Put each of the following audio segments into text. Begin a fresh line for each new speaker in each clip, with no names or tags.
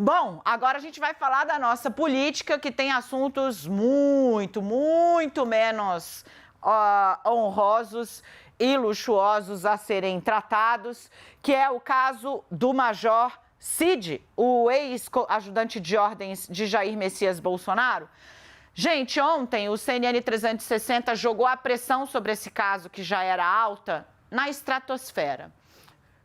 Bom, agora a gente vai falar da nossa política, que tem assuntos muito menos honrosos e luxuosos a serem tratados, que é o caso do Major Cid, o ex-ajudante de ordens de Jair Messias Bolsonaro. Gente, ontem o CNN 360 jogou a pressão sobre esse caso, que já era alta, na estratosfera.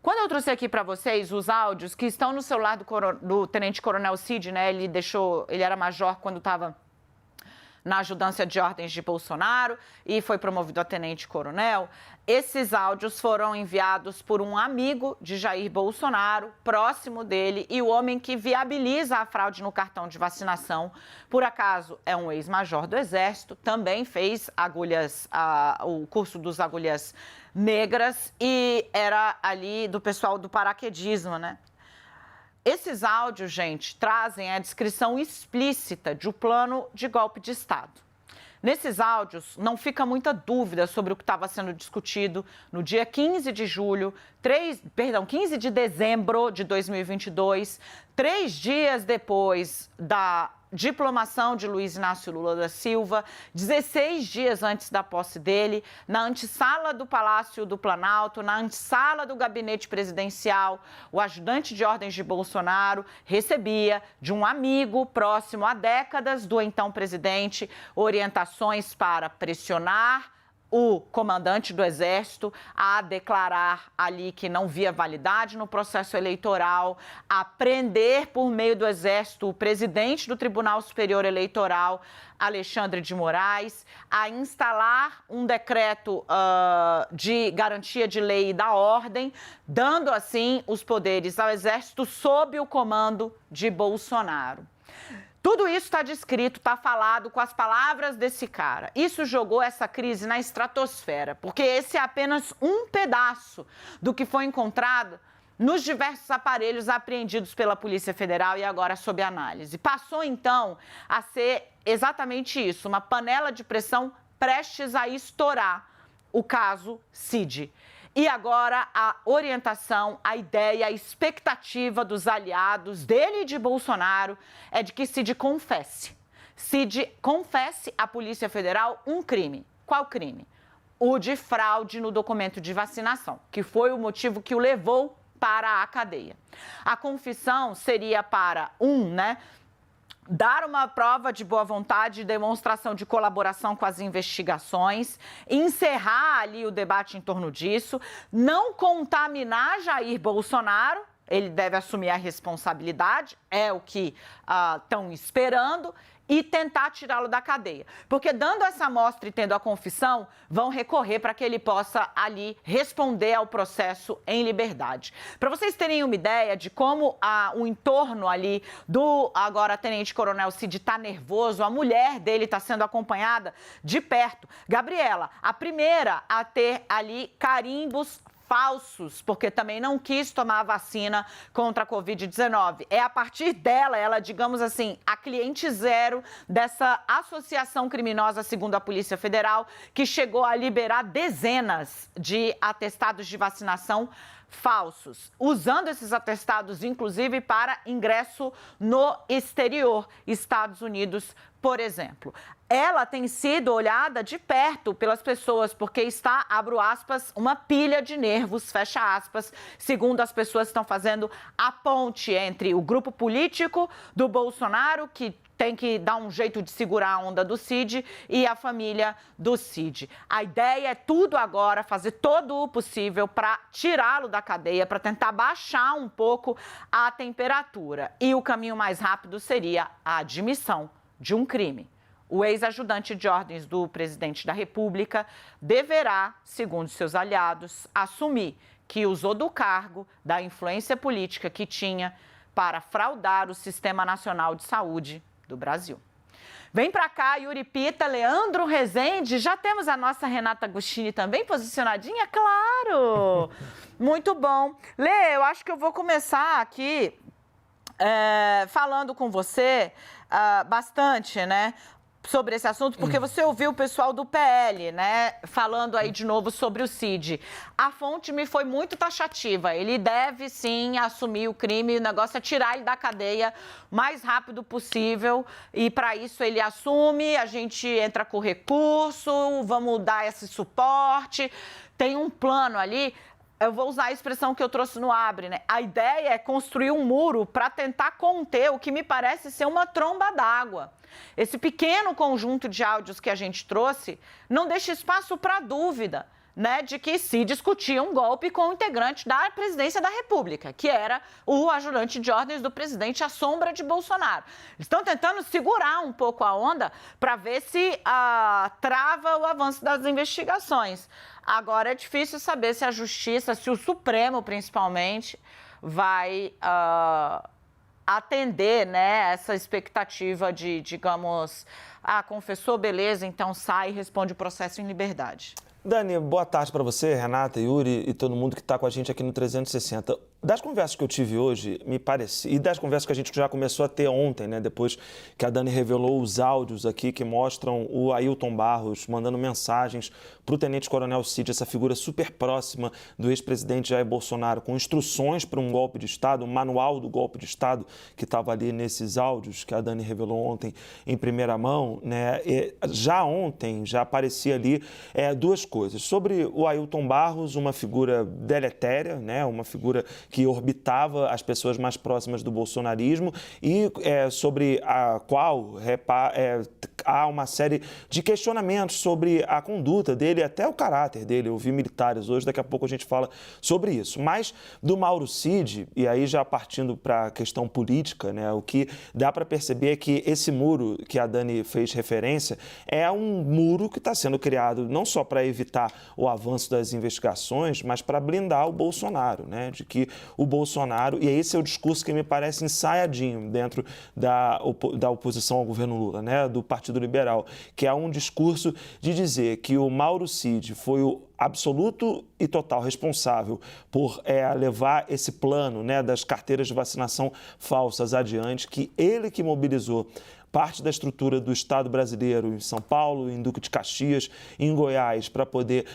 Quando eu trouxe aqui para vocês os áudios que estão no celular do Tenente Coronel Cid, né? Ele era major quando estava na ajudância de ordens de Bolsonaro e foi promovido a tenente-coronel. Esses áudios foram enviados por um amigo de Jair Bolsonaro, próximo dele, e o homem que viabiliza a fraude no cartão de vacinação, por acaso, é um ex-major do Exército, também fez o curso dos agulhas negras e era ali do pessoal do paraquedismo, né? Esses áudios, gente, trazem a descrição explícita de um plano de golpe de Estado. Nesses áudios, não fica muita dúvida sobre o que estava sendo discutido no dia 15 de dezembro de 2022, 3 dias depois da diplomação de Luiz Inácio Lula da Silva, 16 dias antes da posse dele, na antessala do Palácio do Planalto, na antessala do gabinete presidencial, o ajudante de ordens de Bolsonaro recebia de um amigo próximo há décadas do então presidente orientações para pressionar o comandante do Exército a declarar ali que não via validade no processo eleitoral, a prender por meio do Exército o presidente do Tribunal Superior Eleitoral, Alexandre de Moraes, a instalar um decreto de garantia de lei e da ordem, dando assim os poderes ao Exército sob o comando de Bolsonaro. Tudo isso está descrito, está falado com as palavras desse cara. Isso jogou essa crise na estratosfera, porque esse é apenas um pedaço do que foi encontrado nos diversos aparelhos apreendidos pela Polícia Federal e agora sob análise. Passou, então, a ser exatamente isso, uma panela de pressão prestes a estourar o caso Cid. E agora a orientação, a ideia, a expectativa dos aliados dele e de Bolsonaro é de que Cid confesse. Cid confesse à Polícia Federal um crime. Qual crime? O de fraude no documento de vacinação, que foi o motivo que o levou para a cadeia. A confissão seria para dar uma prova de boa vontade e demonstração de colaboração com as investigações, encerrar ali o debate em torno disso, não contaminar Jair Bolsonaro, ele deve assumir a responsabilidade, é o que estão esperando, e tentar tirá-lo da cadeia. Porque dando essa amostra e tendo a confissão, vão recorrer para que ele possa ali responder ao processo em liberdade. Para vocês terem uma ideia de como o entorno ali do agora tenente-coronel Cid está nervoso, a mulher dele está sendo acompanhada de perto. Gabriela, a primeira a ter ali carimbos falsos, porque também não quis tomar a vacina contra a Covid-19. É a partir dela, ela, digamos assim, a cliente zero dessa associação criminosa, segundo a Polícia Federal, que chegou a liberar dezenas de atestados de vacinação falsos, usando esses atestados, inclusive, para ingresso no exterior, Estados Unidos, por exemplo. Ela tem sido olhada de perto pelas pessoas, porque está, abro aspas, uma pilha de nervos, fecha aspas, segundo as pessoas que estão fazendo a ponte entre o grupo político do Bolsonaro, que tem que dar um jeito de segurar a onda do Cid, e a família do Cid. A ideia é tudo agora, fazer todo o possível para tirá-lo da cadeia, para tentar baixar um pouco a temperatura. E o caminho mais rápido seria a admissão de um crime. O ex-ajudante de ordens do presidente da República deverá, segundo seus aliados, assumir que usou do cargo, da influência política que tinha para fraudar o Sistema Nacional de Saúde do Brasil. Vem para cá, Yuri Pita, Leandro Rezende, já temos a nossa Renata Agostini também posicionadinha? Claro! Muito bom. Lê, eu acho que eu vou começar aqui falando com você bastante, né? sobre esse assunto, porque você ouviu o pessoal do PL, né, falando aí de novo sobre o Cid. A fonte me foi muito taxativa. Ele deve, sim, assumir o crime. O negócio é tirar ele da cadeia o mais rápido possível. E, para isso, ele assume, a gente entra com recurso, vamos dar esse suporte. Tem um plano ali. Eu vou usar a expressão que eu trouxe no Abre, né? A ideia é construir um muro para tentar conter o que me parece ser uma tromba d'água. Esse pequeno conjunto de áudios que a gente trouxe não deixa espaço para dúvida, né, de que se discutia um golpe com o integrante da presidência da República, que era o ajudante de ordens do presidente à sombra de Bolsonaro. Eles estão tentando segurar um pouco a onda para ver se trava o avanço das investigações. Agora é difícil saber se a Justiça, se o Supremo principalmente, vai atender, né, essa expectativa de, digamos, confessou, beleza, então sai e responde o processo em liberdade.
Dani, boa tarde para você, Renata, Yuri e todo mundo que está com a gente aqui no 360. Das conversas que eu tive hoje, me parece, e das conversas que a gente já começou a ter ontem, né, depois que a Dani revelou os áudios aqui que mostram o Ailton Barros mandando mensagens para o tenente-coronel Cid, essa figura super próxima do ex-presidente Jair Bolsonaro, com instruções para um golpe de Estado, um manual do golpe de Estado que estava ali nesses áudios que a Dani revelou ontem em primeira mão, né? Já ontem, já aparecia ali duas coisas. Sobre o Ailton Barros, uma figura deletéria, né? Uma figura que orbitava as pessoas mais próximas do bolsonarismo e sobre a qual há uma série de questionamentos sobre a conduta dele, até o caráter dele. Eu vi militares hoje, daqui a pouco a gente fala sobre isso. Mas do Mauro Cid, e aí já partindo para a questão política, né, o que dá para perceber é que esse muro que a Dani fez referência é um muro que está sendo criado não só para evitar o avanço das investigações, mas para blindar o Bolsonaro, né, de que o Bolsonaro, e esse é o discurso que me parece ensaiadinho dentro da oposição ao governo Lula, né, do Partido Liberal, que é um discurso de dizer que o Mauro Cid foi o absoluto e total responsável por levar esse plano, né, das carteiras de vacinação falsas adiante, que ele que mobilizou parte da estrutura do Estado brasileiro em São Paulo, em Duque de Caxias, em Goiás, para poder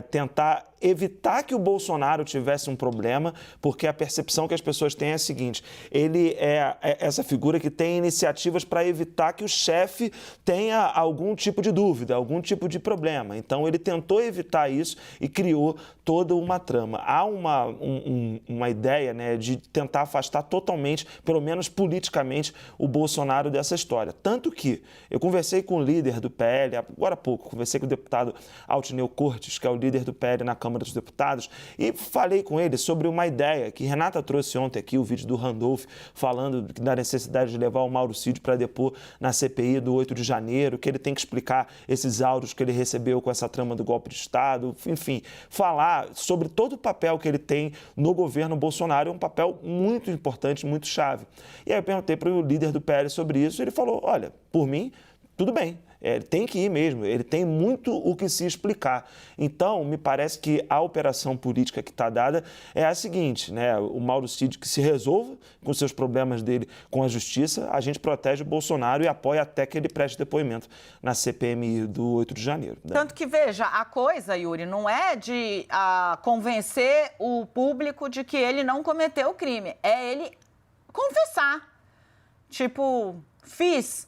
tentar evitar que o Bolsonaro tivesse um problema, porque a percepção que as pessoas têm é a seguinte: ele é essa figura que tem iniciativas para evitar que o chefe tenha algum tipo de dúvida, algum tipo de problema. Então, ele tentou evitar isso e criou toda uma trama. Há uma ideia, né, de tentar afastar totalmente, pelo menos politicamente, o Bolsonaro dessa história. Tanto que eu conversei com o líder do PL, agora há pouco, conversei com o deputado Altineu Cortes, que é o líder do PL na Câmara dos Deputados, e falei com ele sobre uma ideia que Renata trouxe ontem aqui, o vídeo do Randolph, falando da necessidade de levar o Mauro Cid para depor na CPI do 8 de janeiro, que ele tem que explicar esses áudios que ele recebeu com essa trama do golpe de Estado, enfim, falar sobre todo o papel que ele tem no governo Bolsonaro, é um papel muito importante, muito chave. E aí eu perguntei para o líder do PL sobre isso, e ele falou: olha, por mim, tudo bem. Ele tem que ir mesmo, ele tem muito o que se explicar. Então, me parece que a operação política que está dada é a seguinte, né? O Mauro Cid que se resolva com seus problemas dele com a justiça, a gente protege o Bolsonaro e apoia até que ele preste depoimento na CPMI do 8 de janeiro.
Tanto que, veja, a coisa, Yuri, não é de convencer o público de que ele não cometeu o crime, é ele confessar. Tipo, fiz.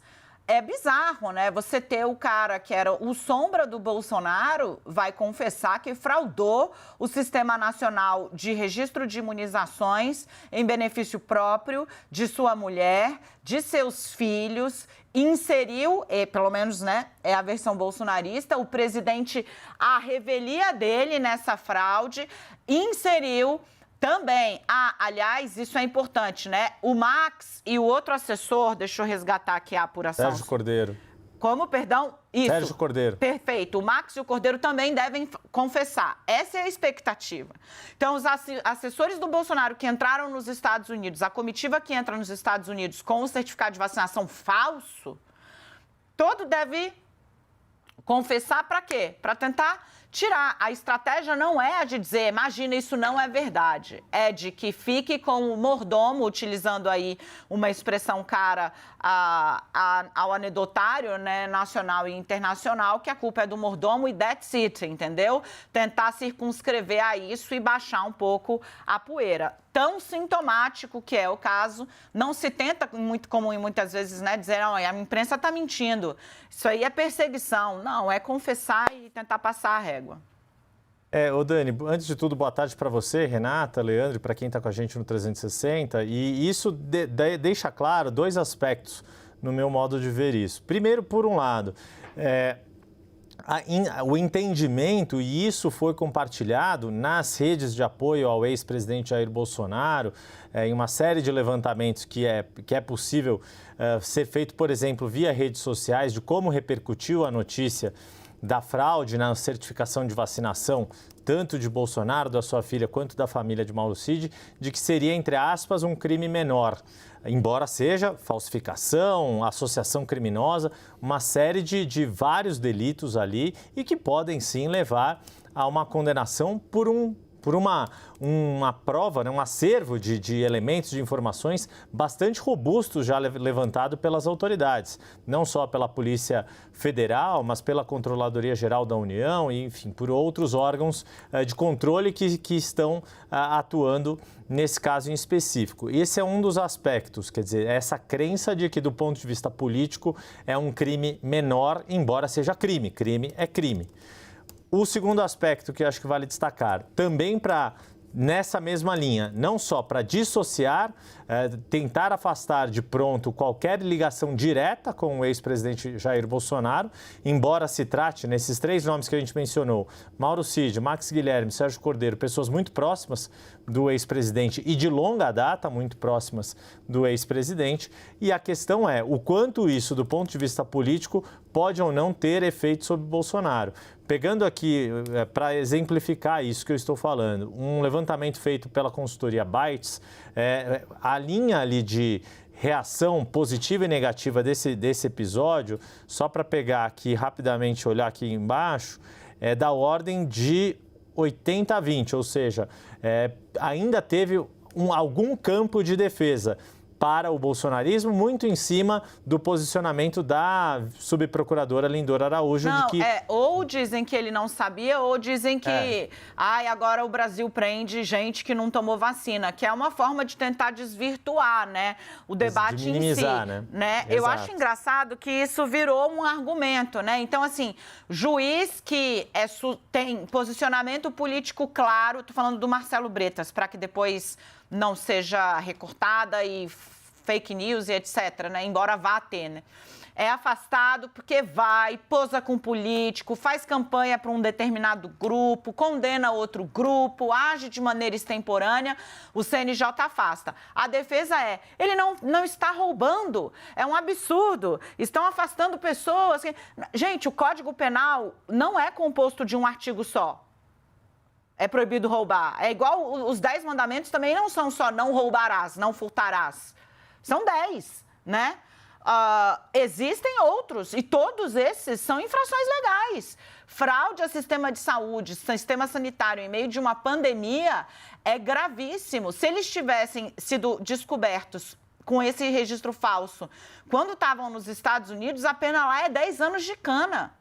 É bizarro, né? Você ter o cara que era o sombra do Bolsonaro vai confessar que fraudou o Sistema Nacional de Registro de Imunizações em benefício próprio de sua mulher, de seus filhos, inseriu, pelo menos, né, é a versão bolsonarista, o presidente, a revelia dele nessa fraude, inseriu também, aliás, isso é importante, né? O Max e o outro assessor, deixa eu resgatar aqui a apuração.
Sérgio Cordeiro.
Como, perdão? Isso.
Sérgio Cordeiro.
Perfeito. O Max e o Cordeiro também devem confessar. Essa é a expectativa. Então, os assessores do Bolsonaro que entraram nos Estados Unidos, a comitiva que entra nos Estados Unidos com o certificado de vacinação falso, todo deve confessar para quê? Para tentar tirar. A estratégia não é a de dizer, imagina, isso não é verdade. É de que fique com o mordomo, utilizando aí uma expressão cara ao anedotário, né, nacional e internacional, que a culpa é do mordomo e that's it, entendeu? Tentar circunscrever a isso e baixar um pouco a poeira. Tão sintomático que é o caso, não se tenta, muito comum e muitas vezes, né, dizer, não, a imprensa está mentindo. Isso aí é perseguição. Não, é confessar e tentar passar a régua.
Ô Dani, antes de tudo, boa tarde para você, Renata, Leandro, para quem está com a gente no 360. E isso deixa claro dois aspectos no meu modo de ver isso. Primeiro, por um lado, o entendimento, e isso foi compartilhado nas redes de apoio ao ex-presidente Jair Bolsonaro, em uma série de levantamentos que é possível ser feito, por exemplo, via redes sociais, de como repercutiu a notícia da fraude na certificação de vacinação, tanto de Bolsonaro, da sua filha, quanto da família de Mauro Cid, de que seria, entre aspas, um crime menor, embora seja falsificação, associação criminosa, uma série de vários delitos ali e que podem sim levar a uma condenação por uma prova, né, um acervo de elementos, de informações bastante robustos já levantado pelas autoridades, não só pela Polícia Federal, mas pela Controladoria Geral da União e, enfim, por outros órgãos de controle que estão atuando nesse caso em específico. Esse é um dos aspectos, quer dizer, essa crença de que, do ponto de vista político, é um crime menor, embora seja crime. Crime é crime. O segundo aspecto que eu acho que vale destacar, também nessa mesma linha, não só para dissociar, tentar afastar de pronto qualquer ligação direta com o ex-presidente Jair Bolsonaro, embora se trate, nesses três nomes que a gente mencionou, Mauro Cid, Max Guilherme, Sérgio Cordeiro, pessoas muito próximas do ex-presidente e de longa data, muito próximas do ex-presidente, e a questão é o quanto isso, do ponto de vista político, pode ou não ter efeito sobre Bolsonaro. Pegando aqui, para exemplificar isso que eu estou falando, um levantamento feito pela consultoria Bytes, a linha ali de reação positiva e negativa desse episódio, só para pegar aqui rapidamente, olhar aqui embaixo, é da ordem de 80-20, ou seja, ainda teve algum campo de defesa para o bolsonarismo, muito em cima do posicionamento da subprocuradora Lindor Araújo.
Não,
de que...
ou dizem que ele não sabia, ou dizem que agora o Brasil prende gente que não tomou vacina, que é uma forma de tentar desvirtuar, né, o debate
de minimizar,
em si. Né? Eu
Exato.
acho engraçado que isso virou um argumento, né? Então, assim, juiz que tem posicionamento político claro, tô falando do Marcelo Bretas, para que depois não seja recortada e fake news e etc, né? Embora vá ter, né? É afastado porque posa com político, faz campanha para um determinado grupo, condena outro grupo, age de maneira extemporânea, o CNJ afasta. A defesa ele não está roubando, é um absurdo, estão afastando pessoas. Gente, o Código Penal não é composto de um artigo só. É proibido roubar. É igual os 10 mandamentos também não são só não roubarás, não furtarás. São 10, né? Existem outros e todos esses são infrações legais. Fraude ao sistema de saúde, sistema sanitário em meio de uma pandemia é gravíssimo. Se eles tivessem sido descobertos com esse registro falso quando estavam nos Estados Unidos, a pena lá é 10 anos de cana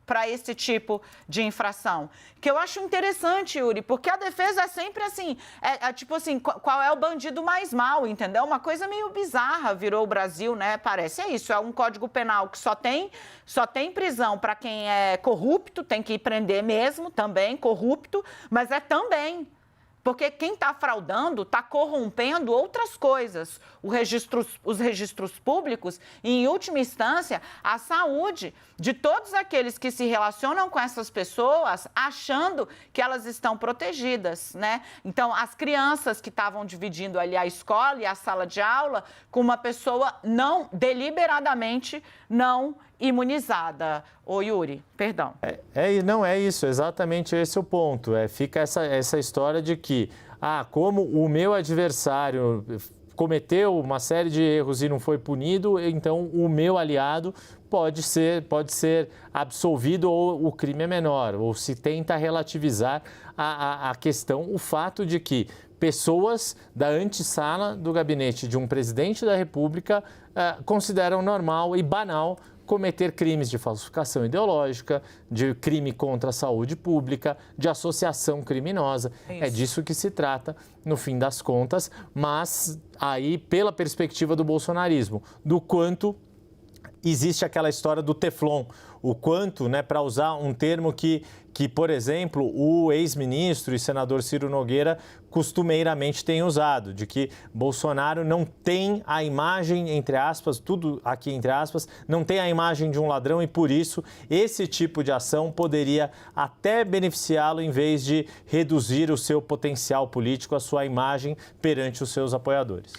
para esse tipo de infração. Que eu acho interessante, Yuri, porque a defesa é sempre assim, tipo assim, qual é o bandido mais mau, entendeu? Uma coisa meio bizarra virou o Brasil, né? Parece isso, é um Código Penal que só tem prisão para quem é corrupto, tem que prender mesmo, também, corrupto, mas é também. Porque quem está fraudando está corrompendo outras coisas, os registros públicos e, em última instância, a saúde de todos aqueles que se relacionam com essas pessoas achando que elas estão protegidas, né? Então, as crianças que estavam dividindo ali a escola e a sala de aula com uma pessoa deliberadamente não imunizada. Ô, Yuri, perdão.
Não é isso, exatamente esse é o ponto. Fica essa história de que, como o meu adversário cometeu uma série de erros e não foi punido, então o meu aliado pode ser absolvido ou o crime é menor, ou se tenta relativizar a questão, o fato de que pessoas da antessala do gabinete de um presidente da República consideram normal e banal cometer crimes de falsificação ideológica, de crime contra a saúde pública, de associação criminosa. É disso que se trata, no fim das contas, mas aí pela perspectiva do bolsonarismo, do quanto existe aquela história do Teflon, o quanto, né, para usar um termo que, por exemplo, o ex-ministro e senador Ciro Nogueira costumeiramente tem usado, de que Bolsonaro não tem a imagem, entre aspas, tudo aqui entre aspas, não tem a imagem de um ladrão e, por isso, esse tipo de ação poderia até beneficiá-lo em vez de reduzir o seu potencial político, a sua imagem perante os seus apoiadores.